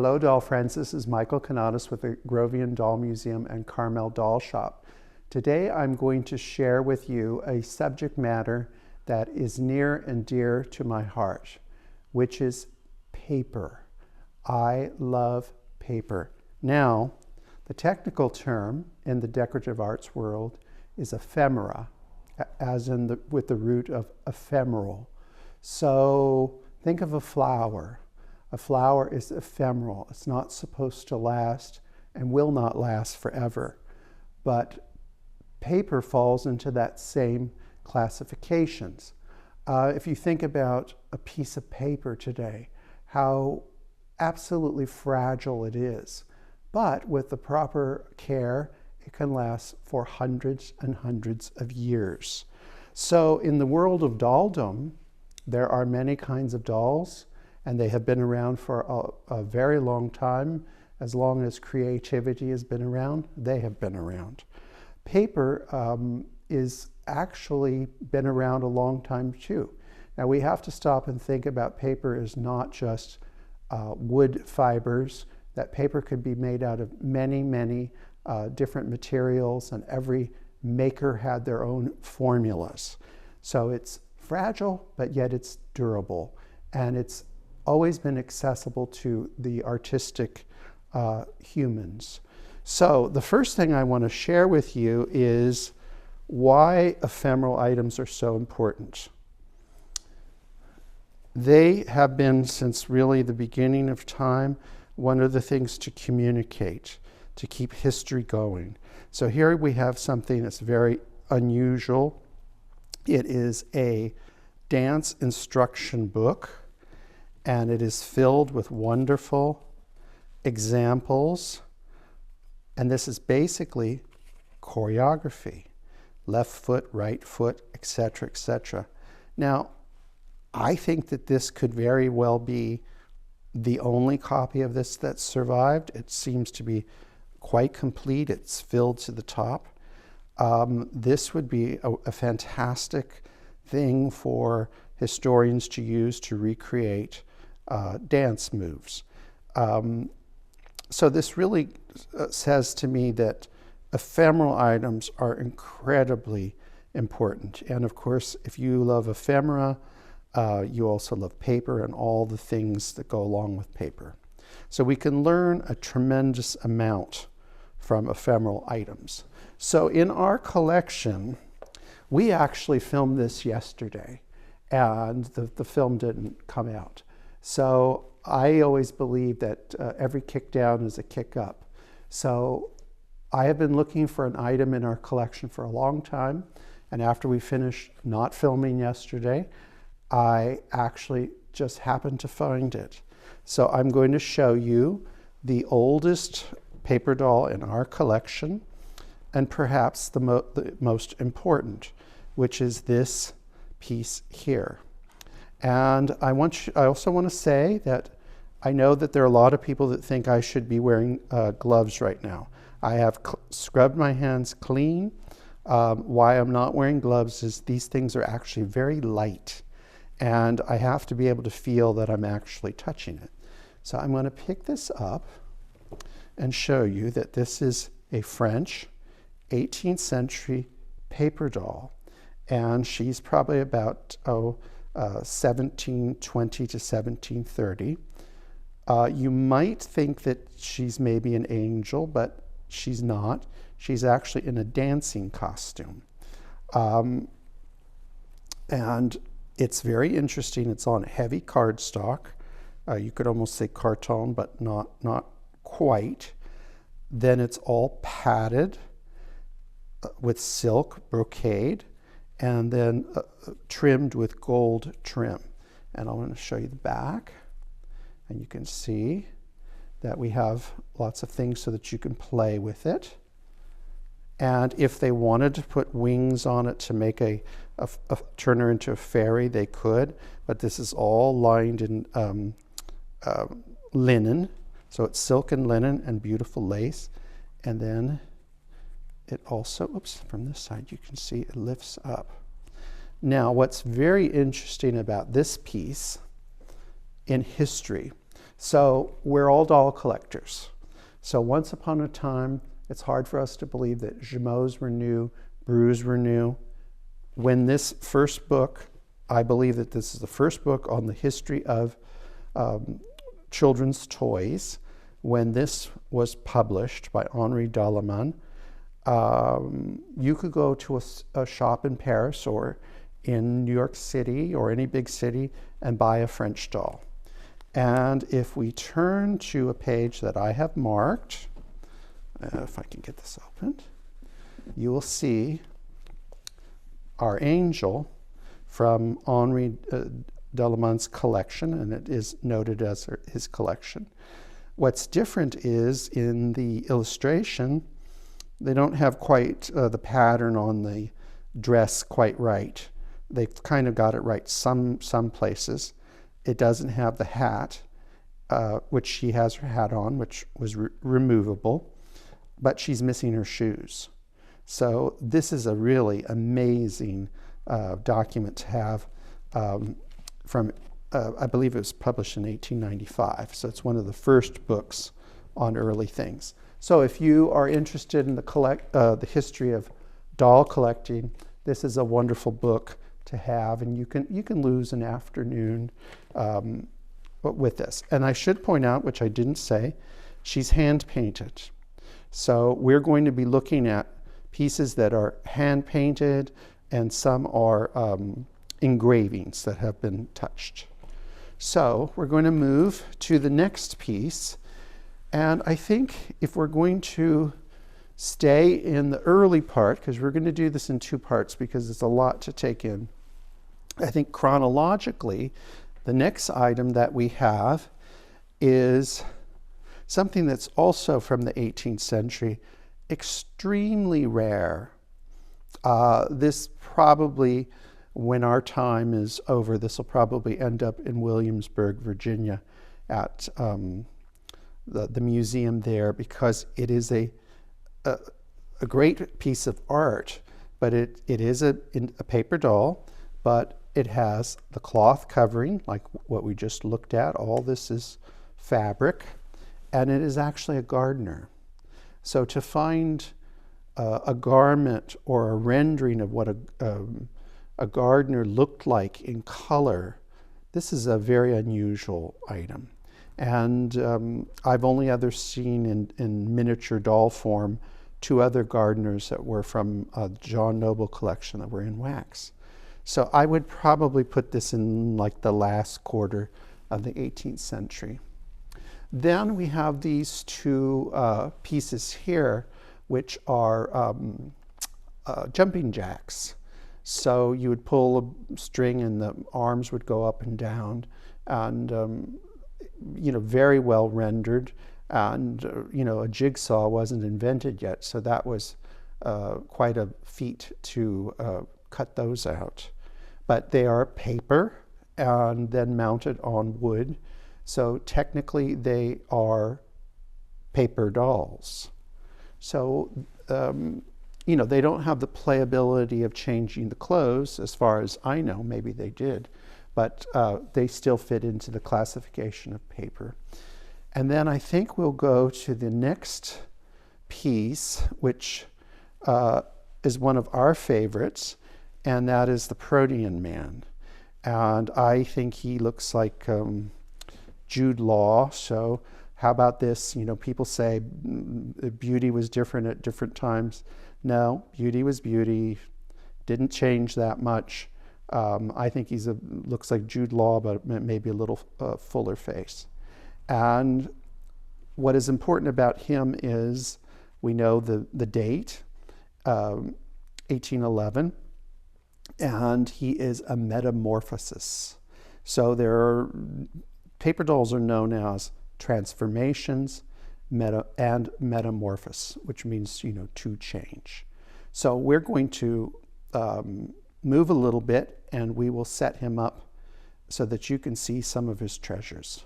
Hello doll friends, this is Michael Canadas with the Grovian Doll Museum and Carmel Doll Shop. Today I'm going to share with you a subject matter that is near and dear to my heart, which is paper. I love paper. Now, the technical term in the decorative arts world is ephemera, as in with the root of ephemeral. So think of a flower. A flower is ephemeral. It's not supposed to last and will not last forever. But paper falls into that same classifications. If you think about a piece of paper today, how absolutely fragile it is. But with the proper care, it can last for hundreds and hundreds of years. So in the world of dolldom, there are many kinds of dolls, and they have been around for a very long time. As long as creativity has been around, they have been around. Paper is actually been around a long time too. Now we have to stop and think about paper as not just wood fibers, that paper could be made out of many, many different materials, and every maker had their own formulas. So it's fragile, but yet it's durable, and it's always been accessible to the artistic humans. So the first thing I want to share with you is why ephemeral items are so important. They have been, since really the beginning of time, one of the things to communicate, to keep history going. So here we have something that's very unusual. It is a dance instruction book, and it is filled with wonderful examples. And this is basically choreography. Left foot, right foot, etc., etc. Now, I think that this could very well be the only copy of this that survived. It seems to be quite complete. It's filled to the top. This would be a fantastic thing for historians to use to recreate dance moves. So this really says to me that ephemeral items are incredibly important. And of course, if you love ephemera, you also love paper and all the things that go along with paper. So we can learn a tremendous amount from ephemeral items. So in our collection, we actually filmed this yesterday, and the film didn't come out. So I always believe that every kick down is a kick up. So I have been looking for an item in our collection for a long time, and after we finished not filming yesterday, I actually just happened to find it. So I'm going to show you the oldest paper doll in our collection, and perhaps the most important, which is this piece here. And I also want to say that I know that there are a lot of people that think I should be wearing gloves right now. I have scrubbed my hands clean. Why I'm not wearing gloves is these things are actually very light, and I have to be able to feel that I'm actually touching it. So I'm going to pick this up and show you that this is a French 18th century paper doll, and she's probably about 1720 to 1730. You might think that she's maybe an angel, but she's not. She's actually in a dancing costume. And it's very interesting. It's on heavy cardstock. You could almost say carton, but not quite. Then it's all padded with silk brocade, and then trimmed with gold trim. And I'm going to show you the back, and you can see that we have lots of things so that you can play with it. And if they wanted to put wings on it to make turn her into a fairy, they could, but this is all lined in linen. So it's silk and linen and beautiful lace. And then it also, oops, from this side you can see it lifts up. Now, what's very interesting about this piece in history, So we're all doll collectors. So once upon a time, it's hard for us to believe that Jumeaus were new, Brews were new. When this first book, I believe that this is the first book on the history of children's toys. When this was published by Henri Dallemann, you could go to a shop in Paris or in New York City or any big city and buy a French doll. And if we turn to a page that I have marked, if I can get this opened, you will see our angel from Henri Dallemann's collection, and it is noted as his collection. What's different is in the illustration, they don't have quite the pattern on the dress quite right. They've kind of got it right some places. It doesn't have the hat, which she has her hat on, which was removable, but she's missing her shoes. So this is a really amazing document to have from, I believe it was published in 1895. So it's one of the first books on early things. So if you are interested in the history of doll collecting, this is a wonderful book to have, and you can lose an afternoon with this. And I should point out, which I didn't say, she's hand painted. So we're going to be looking at pieces that are hand painted, and some are engravings that have been touched. So we're going to move to the next piece. And I think if we're going to stay in the early part, because we're going to do this in two parts because it's a lot to take in, I think chronologically, the next item that we have is something that's also from the 18th century, extremely rare. This probably, when our time is over, this will probably end up in Williamsburg, Virginia, at the museum there, because it is a great piece of art, but it is a paper doll, but it has the cloth covering, like what we just looked at. All this is fabric, and it is actually a gardener. So to find a garment or a rendering of what a gardener looked like in color, this is a very unusual item. And I've only ever seen in miniature doll form two other gardeners that were from John Noble collection that were in wax. So I would probably put this in like the last quarter of the 18th century. Then we have these two pieces here, which are jumping jacks. So you would pull a string and the arms would go up and down, and very well rendered. And a jigsaw wasn't invented yet, so that was quite a feat to cut those out. But they are paper and then mounted on wood. So technically they are paper dolls. So, they don't have the playability of changing the clothes, as far as I know. Maybe they did, but they still fit into the classification of paper. And then I think we'll go to the next piece, which is one of our favorites, and that is the Protean man. And I think he looks like Jude Law. So how about this? People say beauty was different at different times. No, beauty was beauty. Didn't change that much. I think he looks like Jude Law, but maybe a little fuller face. And what is important about him is we know the date, 1811, and he is a metamorphosis. So paper dolls are known as transformations and metamorphosis, which means, to change. So we're going to move a little bit, and we will set him up so that you can see some of his treasures.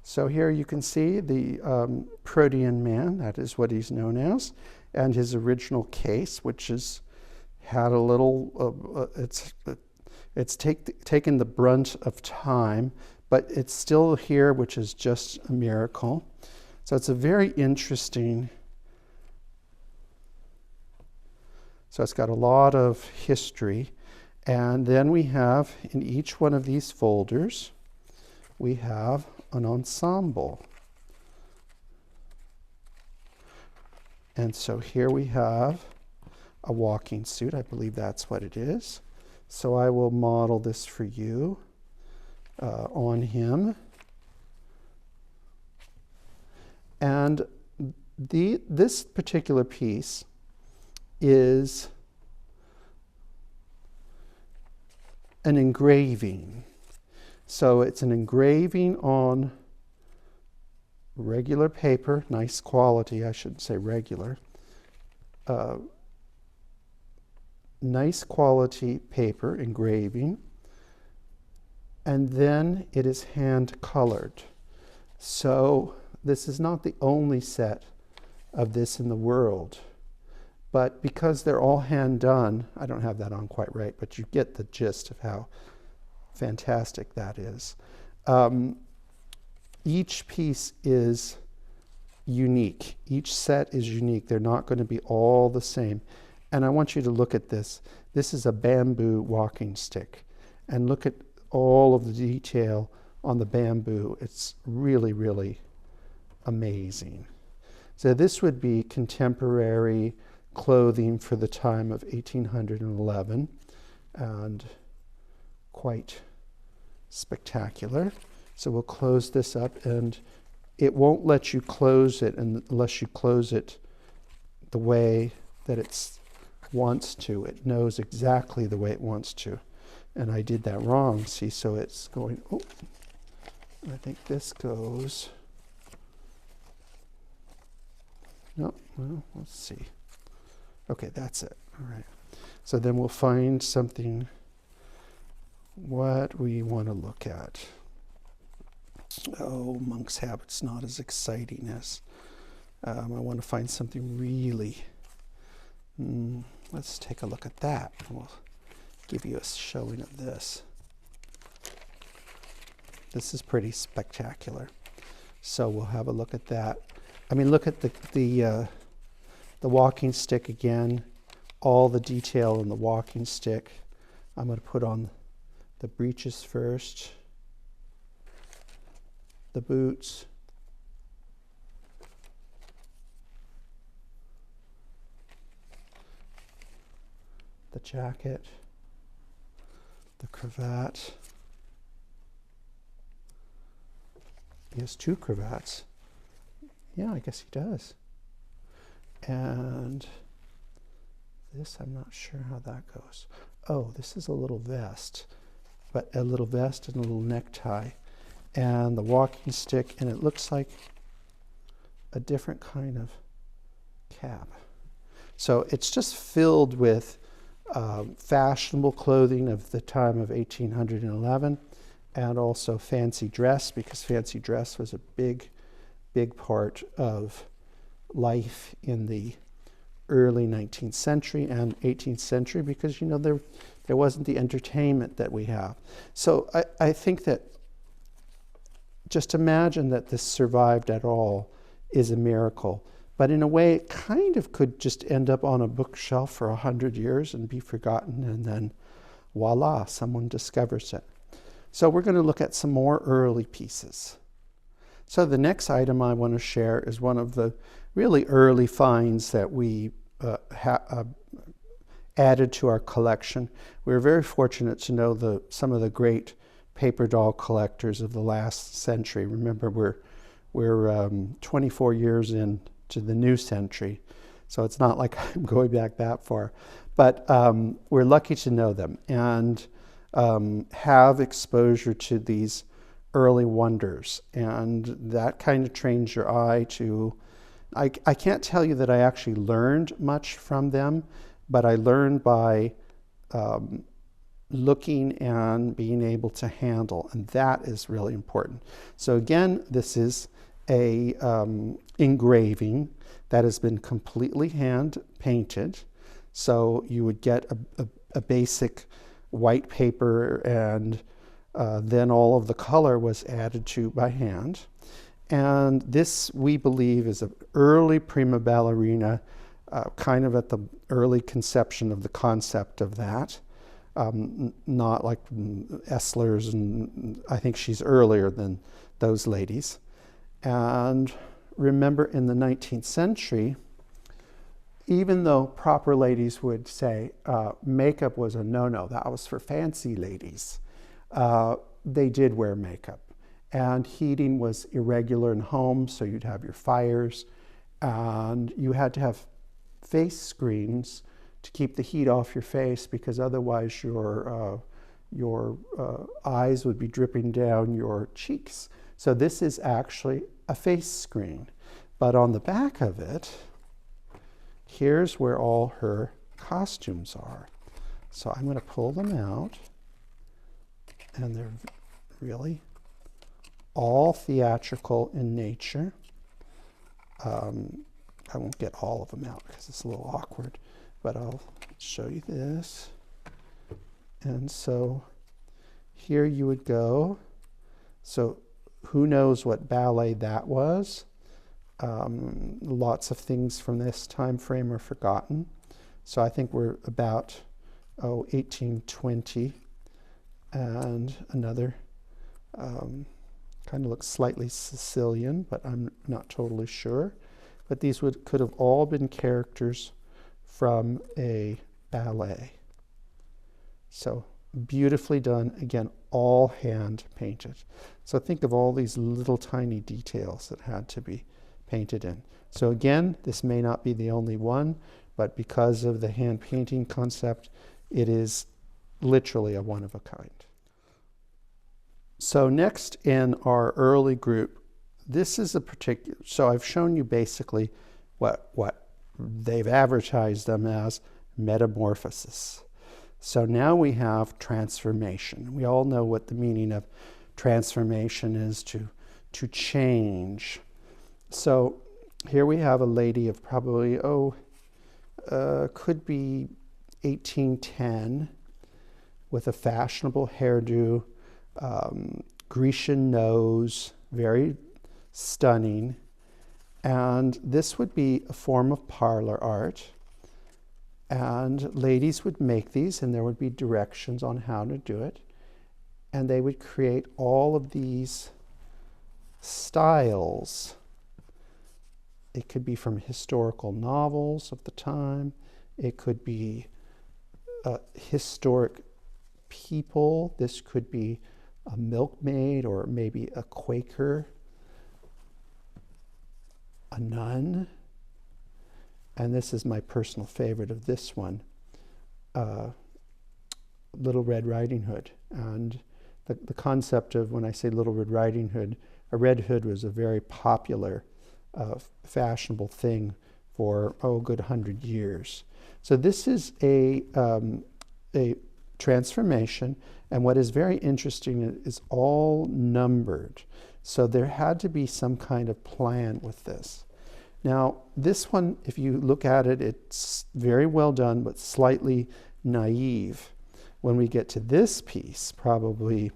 So here you can see the Protean man, that is what he's known as, and his original case, which had a little, it's taken the brunt of time, but it's still here, which is just a miracle. So it's a very interesting, so it's got a lot of history. And then we have, in each one of these folders, we have an ensemble. And so here we have a walking suit. I believe that's what it is. So I will model this for you on him. And this particular piece is an engraving. So it's an engraving on regular paper, nice quality, I shouldn't say regular. Nice quality paper engraving, and then it is hand colored. So this is not the only set of this in the world, but because they're all hand done, I don't have that on quite right, but you get the gist of how fantastic that is. Each piece is unique. Each set is unique. They're not going to be all the same. And I want you to look at this. This is a bamboo walking stick. And look at all of the detail on the bamboo. It's really, really amazing. So this would be contemporary clothing for the time of 1811, and quite spectacular. So we'll close this up, and it won't let you close it unless you close it the way that it wants to. It knows exactly the way it wants to. And I did that wrong, see, so it's going, oh, I think this goes, no, well, let's see. Okay, that's it, all right. So then we'll find something, what we want to look at. Oh, monk's habit's not as exciting as, I want to find something really, let's take a look at that. We'll give you a showing of this. This is pretty spectacular. So we'll have a look at that. I mean, look at the walking stick again, all the detail in the walking stick. I'm going to put on the breeches first, the boots, the jacket, the cravat. He has two cravats. Yeah, I guess he does. And this, I'm not sure how that goes. Oh, this is a little vest, but a little vest and a little necktie. And the walking stick, and it looks like a different kind of cap. So it's just filled with fashionable clothing of the time of 1811, and also fancy dress, because fancy dress was a big part of life in the early 19th century and 18th century, because, you know, there wasn't the entertainment that we have. So I think that just imagine that this survived at all is a miracle. But in a way, it kind of could just end up on a bookshelf for 100 years and be forgotten, and then voila, someone discovers it. So we're going to look at some more early pieces. So the next item I want to share is one of the really early finds that we added to our collection. We were very fortunate to know some of the great paper doll collectors of the last century. Remember, we're 24 years into the new century, so it's not like I'm going back that far. But we're lucky to know them and have exposure to these early wonders, and that kind of trains your eye to, I can't tell you that I actually learned much from them, but I learned by looking and being able to handle, and that is really important. So again, this is a engraving that has been completely hand painted. So you would get a basic white paper and Then all of the color was added to by hand. And this, we believe, is an early prima ballerina, kind of at the early conception of the concept of that. Not like Essler's, and I think she's earlier than those ladies. And remember, in the 19th century, even though proper ladies would say makeup was a no-no, that was for fancy ladies, they did wear makeup. And heating was irregular in homes, so you'd have your fires, and you had to have face screens to keep the heat off your face, because otherwise your eyes would be dripping down your cheeks. So this is actually a face screen. But on the back of it, here's where all her costumes are. So I'm going to pull them out, and they're really all theatrical in nature. I won't get all of them out because it's a little awkward, but I'll show you this. And so here you would go. So who knows what ballet that was? Lots of things from this time frame are forgotten. So I think we're about 1820, and another kind of looks slightly Sicilian, but I'm not totally sure. But these could have all been characters from a ballet. So beautifully done. Again, all hand painted. So think of all these little tiny details that had to be painted in. So again, this may not be the only one, but because of the hand painting concept, it is literally a one of a kind. So next in our early group, this is a particular, so I've shown you basically what they've advertised them as, metamorphosis. So now we have transformation. We all know what the meaning of transformation is, to change. So here we have a lady of probably, could be 1810, with a fashionable hairdo, Grecian nose, very stunning. And this would be a form of parlor art. And ladies would make these, and there would be directions on how to do it. And they would create all of these styles. It could be from historical novels of the time. It could be historic people. This could be a milkmaid, or maybe a Quaker, a nun. And this is my personal favorite of this one, Little Red Riding Hood. And the concept of, when I say Little Red Riding Hood, a red hood was a very popular, fashionable thing for, a good 100 years. So this is a transformation, and what is very interesting is all numbered. So there had to be some kind of plan with this. Now, this one, if you look at it, it's very well done, but slightly naive. When we get to this piece, probably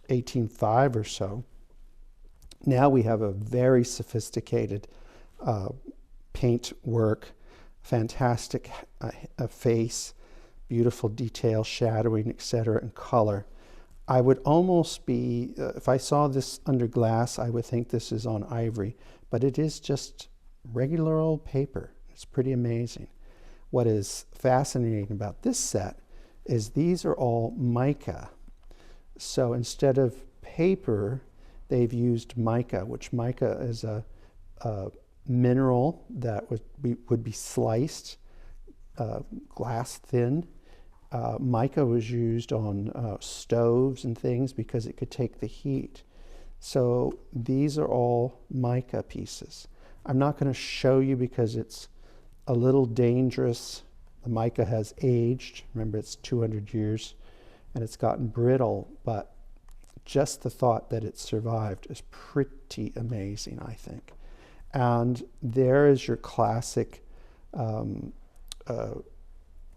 1805 or so, now we have a very sophisticated paint work, fantastic face, beautiful detail, shadowing, etc., and color. I would almost be, if I saw this under glass, I would think this is on ivory, but it is just regular old paper. It's pretty amazing. What is fascinating about this set is these are all mica. So instead of paper, they've used mica, which mica is a mineral that would be sliced, glass thin. Mica was used on stoves and things because it could take the heat. So these are all mica pieces. I'm not going to show you because it's a little dangerous. The mica has aged. Remember, it's 200 years, and it's gotten brittle, but just the thought that it survived is pretty amazing, I think. And there is your classic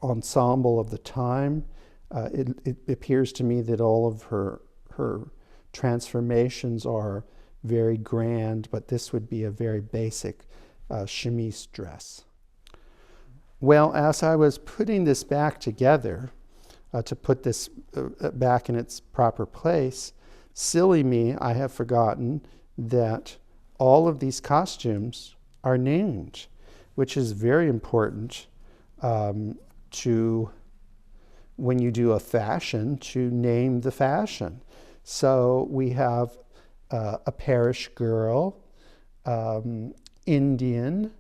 ensemble of the time. It appears to me that all of her her transformations are very grand, but this would be a very basic chemise dress. Well, as I was putting this back together, to put this back in its proper place, silly me, I have forgotten that all of these costumes are named, which is very important to, when you do a fashion, to name the fashion. So we have a parish girl, Indian.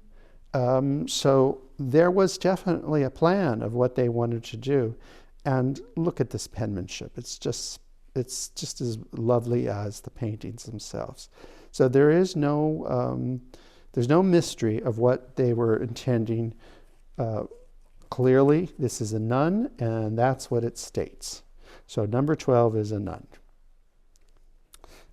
So there was definitely a plan of what they wanted to do. And look at this penmanship. It's just as lovely as the paintings themselves. So there is there's no mystery of what they were intending. Clearly, this is a nun, and that's what it states. So number 12 is a nun.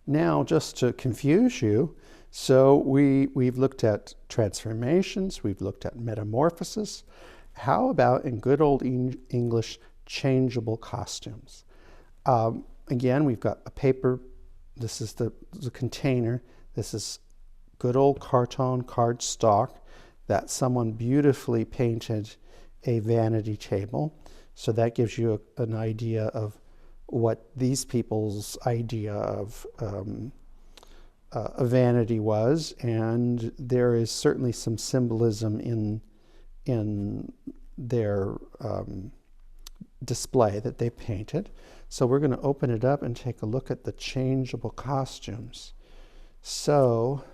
Now, just to confuse you, so we've looked at transformations, we've looked at metamorphosis. How about in good old English, changeable costumes? Again, we've got a paper. This is the container. This is good old carton cardstock that someone beautifully painted a vanity table. So that gives you an idea of what these people's idea of a vanity was, and there is certainly some symbolism in their display that they painted. So we're going to open it up and take a look at the changeable costumes. So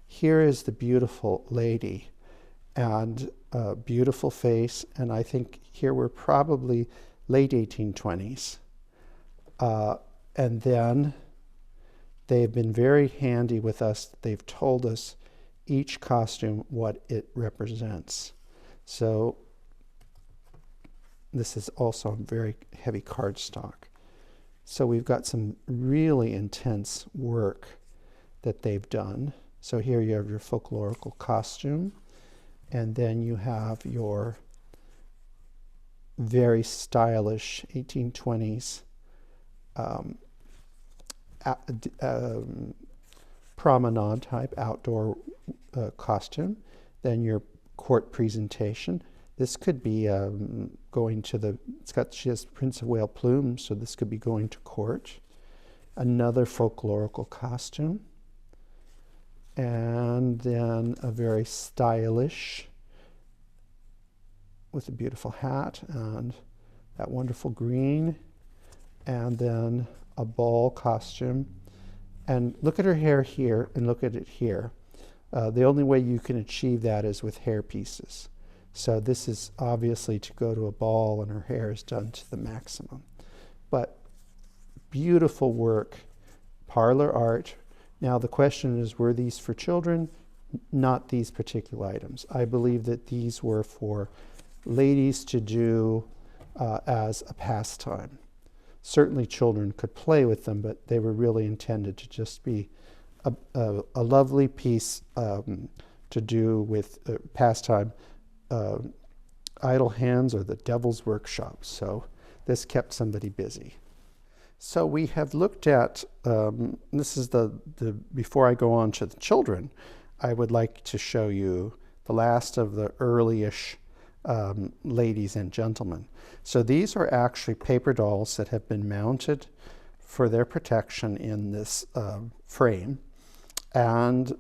here is the beautiful lady, and a beautiful face, and I think here we're probably late 1820s. And then they've been very handy with us. They've told us each costume what it represents. So this is also very heavy cardstock. So we've got some really intense work that they've done. So here you have your folklorical costume, and then you have your very stylish 1820s promenade type outdoor costume. Then your court presentation. This could be going to the, she has Prince of Wales plumes, so this could be going to court. Another folklorical costume. And then a very stylish, with a beautiful hat and that wonderful green. And then a ball costume. And look at her hair here and look at it here. The only way you can achieve that is with hair pieces. So this is obviously to go to a ball and her hair is done to the maximum. But beautiful work, parlor art. Now the question is, were these for children? Not these particular items. I believe that these were for ladies to do as a pastime. Certainly children could play with them, but they were really intended to just be a lovely piece to do with pastime. Idle hands or the devil's workshop. So this kept somebody busy. So we have looked at, this is before I go on to the children, I would like to show you the last of the early-ish ladies and gentlemen. So these are actually paper dolls that have been mounted for their protection in this frame, and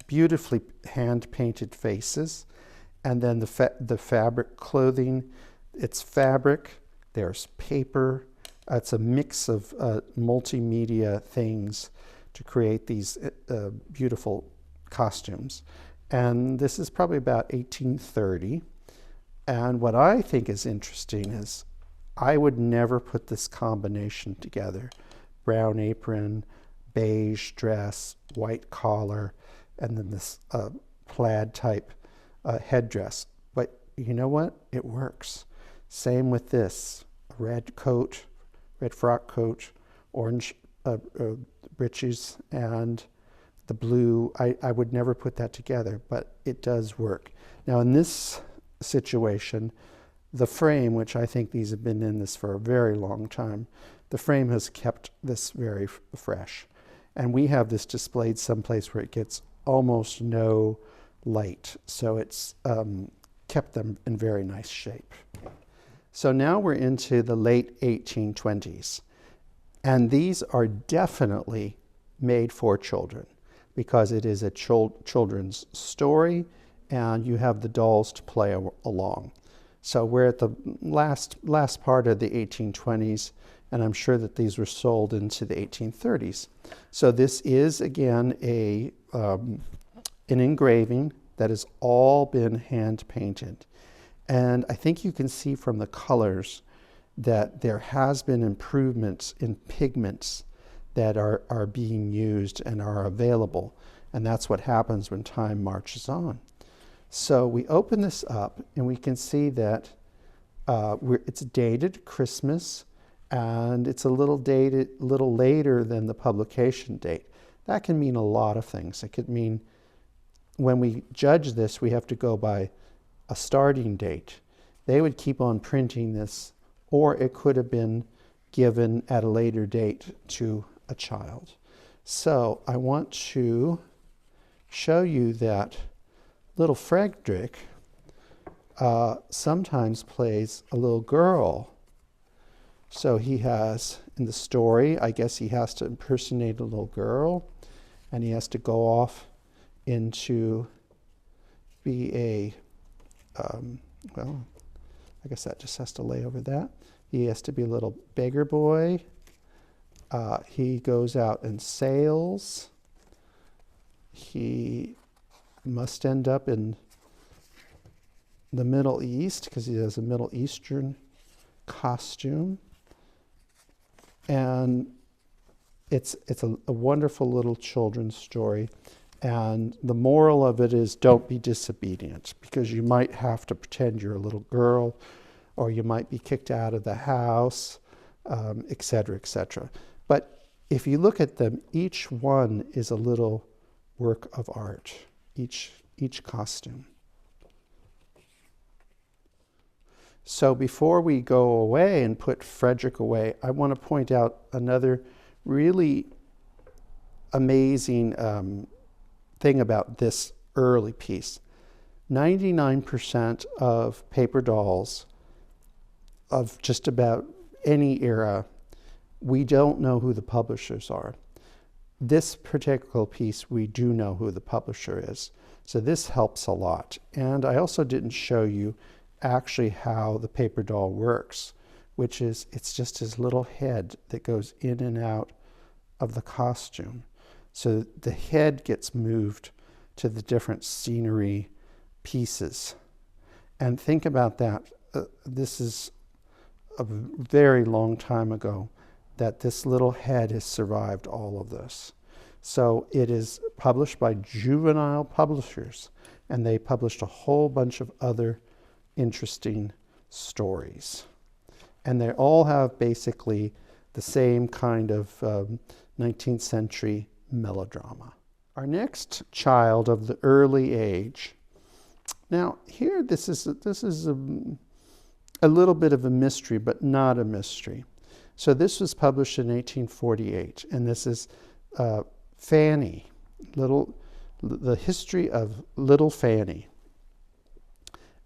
beautifully hand-painted faces. And then the fabric clothing, it's fabric, there's paper. It's a mix of multimedia things to create these beautiful costumes. And this is probably about 1830. And what I think is interesting is I would never put this combination together. Brown apron, beige dress, white collar, and then this plaid type headdress. But you know what? It works. Same with this. Red coat, red frock coat, orange breeches, and the blue. I would never put that together, but it does work. Now in this situation, the frame, which I think these have been in this for a very long time, the frame has kept this very fresh. And we have this displayed someplace where it gets almost no light. So it's kept them in very nice shape. So now we're into the late 1820s. And these are definitely made for children because it is a children's story and you have the dolls to play along. So we're at the last part of the 1820s, and I'm sure that these were sold into the 1830s. So this is, again, an engraving that has all been hand painted. And I think you can see from the colors that there has been improvements in pigments that are being used and are available. And that's what happens when time marches on. So we open this up and we can see that it's dated Christmas and it's a little later than the publication date. That can mean a lot of things. It could mean when we judge this, we have to go by a starting date. They would keep on printing this, or it could have been given at a later date to a child. So I want to show you that little Frederick sometimes plays a little girl. So he has, in the story, I guess he has to impersonate a little girl, and he has to go off into be a, well, I guess that just has to lay over that. He has to be a little beggar boy. He goes out and sails. He must end up in the Middle East because he has a Middle Eastern costume. And it's a wonderful little children's story. And the moral of it is don't be disobedient, because you might have to pretend you're a little girl, or you might be kicked out of the house, et cetera, et cetera. But if you look at them, each one is a little work of art, each costume. So before we go away and put Frederick away, I want to point out another really amazing thing about this early piece. 99% of paper dolls of just about any era, we don't know who the publishers are. This particular piece, we do know who the publisher is. So this helps a lot. And I also didn't show you actually how the paper doll works, which is it's just his little head that goes in and out of the costume. So the head gets moved to the different scenery pieces. And think about that. This is a very long time ago that this little head has survived all of this. So it is published by juvenile publishers, and they published a whole bunch of other interesting stories. And they all have basically the same kind of 19th century melodrama. Our next child of the early age. Now here, this is a little bit of a mystery, but not a mystery. So this was published in 1848, and this is Fanny, the history of little Fanny.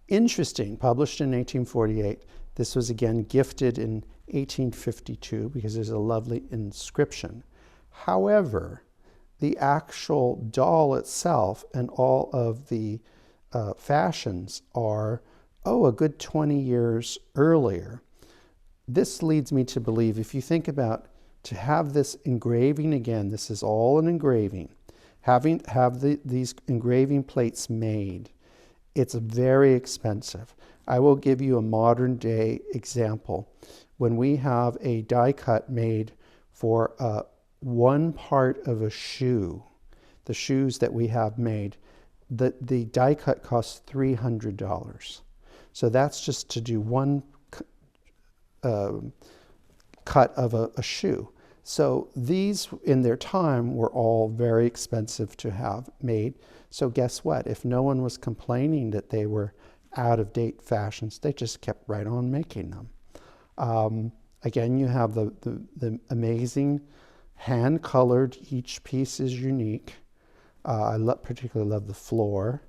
Interesting, published in 1848. This was again gifted in 1852 because there's a lovely inscription. However, the actual doll itself and all of the fashions are, a good 20 years earlier. This leads me to believe, if you think about to have this engraving again, this is all an engraving, these engraving plates made, it's very expensive. I will give you a modern day example. When we have a die cut made for one part of a shoe, the shoes that we have made, the die cut costs $300. So that's just to do one cut of a shoe. So these in their time were all very expensive to have made. So guess what? If no one was complaining that they were out of date fashions, they just kept right on making them. Again, you have the amazing hand-colored, each piece is unique. I particularly love the floor.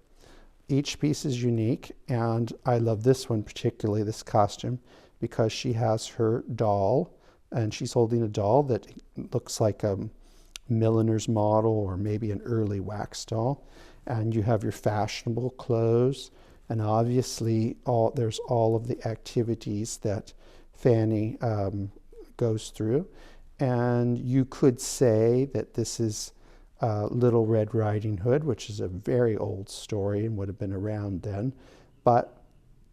Each piece is unique, and I love this one particularly, this costume, because she has her doll, and she's holding a doll that looks like a milliner's model or maybe an early wax doll. And you have your fashionable clothes, and obviously there's all of the activities that Fanny goes through. And you could say that this is Little Red Riding Hood, which is a very old story and would have been around then. But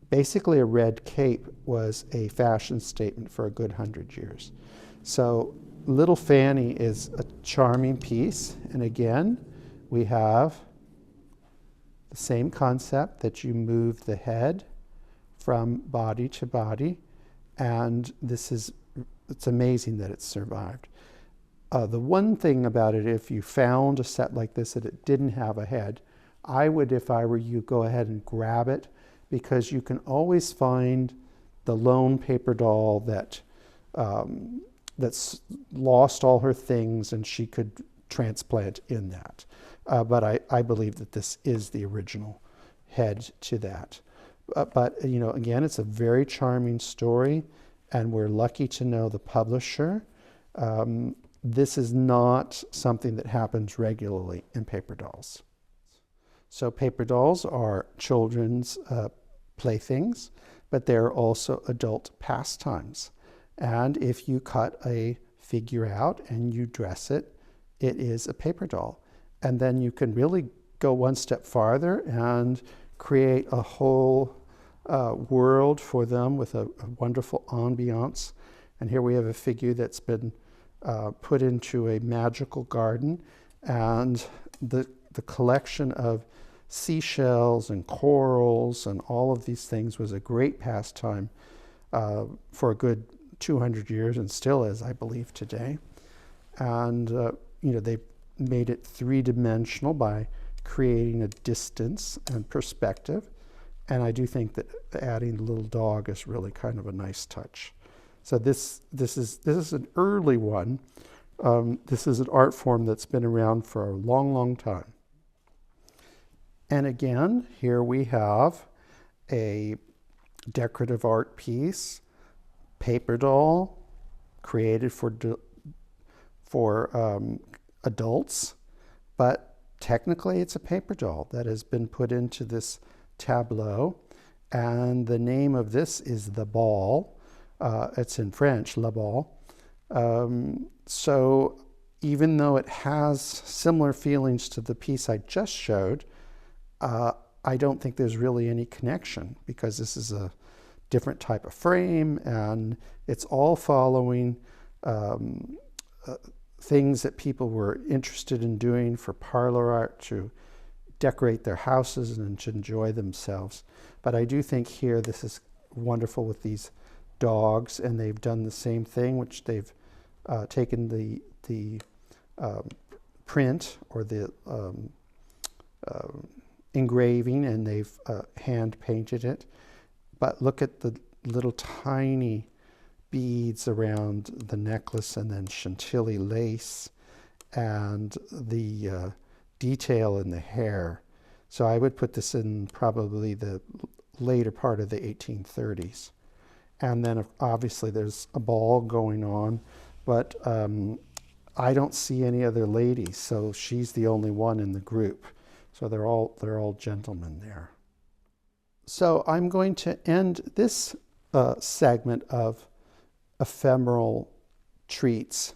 basically a red cape was a fashion statement for a good 100 years. So Little Fanny is a charming piece. And again, we have the same concept that you move the head from body to body. And it's amazing that it's survived. The one thing about it, if you found a set like this that it didn't have a head, I would, if I were you, go ahead and grab it, because you can always find the lone paper doll that's lost all her things and she could transplant in that. But I believe that this is the original head to that. But you know, again, it's a very charming story, and we're lucky to know the publisher. This is not something that happens regularly in paper dolls. So paper dolls are children's playthings, but they're also adult pastimes. And if you cut a figure out and you dress it, it is a paper doll. And then you can really go one step farther and create a whole world for them with a wonderful ambiance. And here we have a figure that's been put into a magical garden, and the collection of seashells and corals and all of these things was a great pastime for a good 200 years, and still is, I believe, today. And you know, they made it three-dimensional by creating a distance and perspective. And I do think that adding the little dog is really kind of a nice touch. So this is an early one. This is an art form that's been around for a long, long time. And again, here we have a decorative art piece, paper doll, created for adults, but technically it's a paper doll that has been put into this tableau, and the name of this is The Ball. It's in French, Le Ball. So even though it has similar feelings to the piece I just showed, I don't think there's really any connection, because this is a different type of frame, and it's all following things that people were interested in doing for parlor art to decorate their houses and to enjoy themselves. But I do think here this is wonderful with these dogs, and they've done the same thing, which they've taken the print or the engraving, and they've hand painted it. But look at the little tiny beads around the necklace, and then chantilly lace, and the detail in the hair. So I would put this in probably the later part of the 1830s. And then obviously there's a ball going on, but I don't see any other ladies, so she's the only one in the group. So they're all gentlemen there. So I'm going to end this segment of ephemeral treats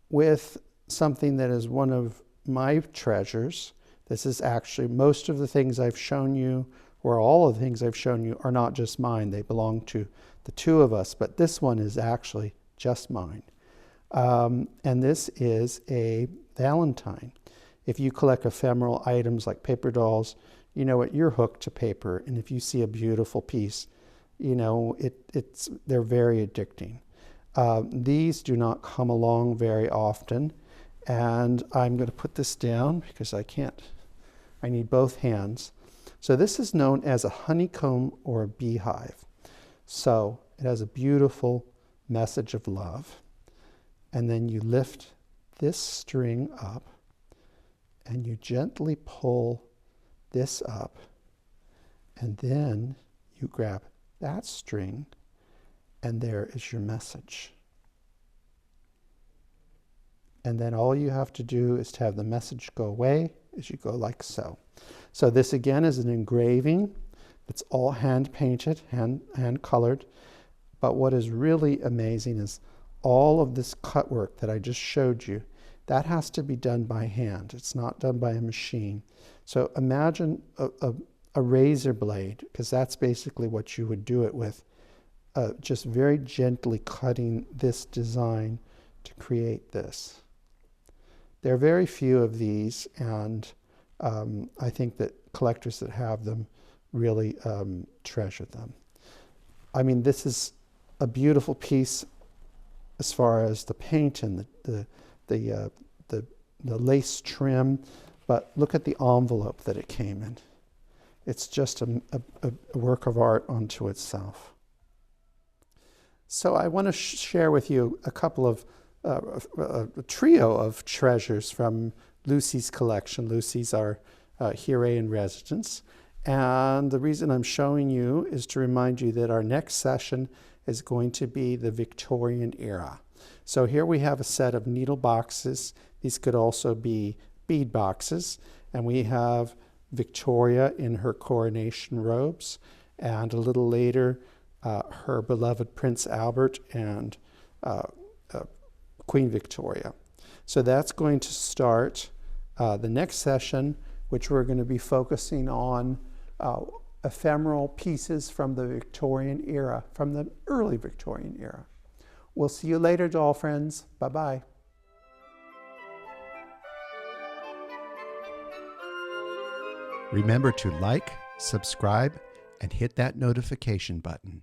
with something that is one of my treasures. This is actually, most of the things I've shown you, or all of the things I've shown you, are not just mine. They belong to the two of us, but this one is actually just mine. And this is a Valentine. If you collect ephemeral items like paper dolls, you know what, you're hooked to paper. And if you see a beautiful piece, you know, they're very addicting. These do not come along very often. And I'm going to put this down because I need both hands. So this is known as a honeycomb or a beehive. So it has a beautiful message of love. And then you lift this string up and you gently pull this up. And then you grab that string and there is your message. And then all you have to do is to have the message go away as you go like so. So this again is an engraving. It's all hand painted, hand colored. But what is really amazing is all of this cut work that I just showed you, that has to be done by hand. It's not done by a machine. So imagine a razor blade, because that's basically what you would do it with, just very gently cutting this design to create this. There are very few of these, and I think that collectors that have them really treasure them. I mean, this is a beautiful piece as far as the paint and the lace trim, but look at the envelope that it came in. It's just a work of art unto itself. So I want to share with you a couple of a trio of treasures from Lucy's collection. Lucy's our here in residence. And the reason I'm showing you is to remind you that our next session is going to be the Victorian era. So here we have a set of needle boxes. These could also be bead boxes. And we have Victoria in her coronation robes. And a little later, her beloved Prince Albert and Queen Victoria. So that's going to start the next session, which we're going to be focusing on ephemeral pieces from the Victorian era, from the early Victorian era. We'll see you later, doll friends. Bye-bye. Remember to like, subscribe, and hit that notification button.